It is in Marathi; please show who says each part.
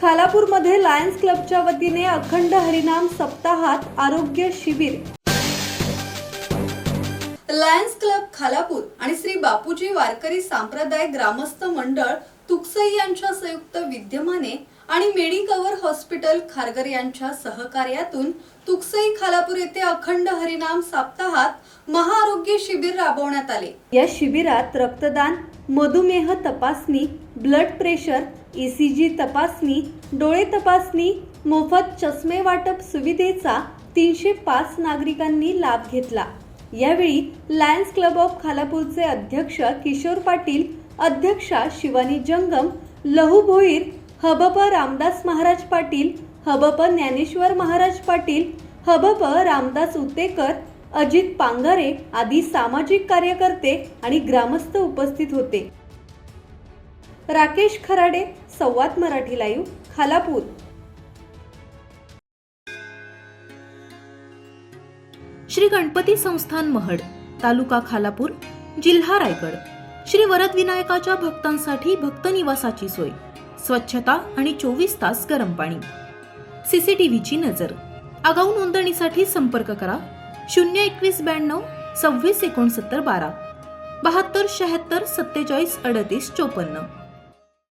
Speaker 1: खालापूरमध्ये लायन्स क्लबच्या वतीने अखंड हरिनाम सप्ताहात आरोग्य शिबिर। लायन्स क्लब खालापूर आणि श्री बापूजी वारकरी सांप्रदायिक ग्रामस्थ मंडळ तुकसई यांच्या संयुक्त विद्यमाने आणि मेडिकवर हॉस्पिटल खारघर यांच्या सहकार्यातून तुकसई खालापूर येथे अखंड हरिनाम सप्ताहात महाआरोग्य शिबिर राबवण्यात आले। या शिबिरात रक्तदान, मधुमेह तपासणी, ब्लड प्रेशर, ECG तपासणी, डोळे तपासणी, मोफत चष्मे वाटप सुविधेचा 305 नागरिकांनी लाभ घेतला। यावेळी लायन्स क्लब ऑफ खालापूरचे अध्यक्ष किशोर पाटील, अध्यक्षा शिवानी जंगम, लहू भोईर, हबप रामदास महाराज पाटील, हबप ज्ञानेश्वर महाराज पाटील, हबप रामदास उतेकर, अजित पांगारे आदी सामाजिक कार्यकर्ते आणि ग्रामस्थ उपस्थित होते। राकेश खराडे, संवाद मराठी लाईव्ह, खालापूर।
Speaker 2: श्री गणपती संस्थान महड, तालुका खालापूर, जिल्हा रायगड। श्री वरद विनायकाच्या भक्तांसाठी भक्त निवासाची सोय, स्वच्छता आणि 24 तास गरम पाणी, CCTVची नजर। आगाऊ नोंदणीसाठी संपर्क करा 021 92 26 69 12 72 76 47 38 54।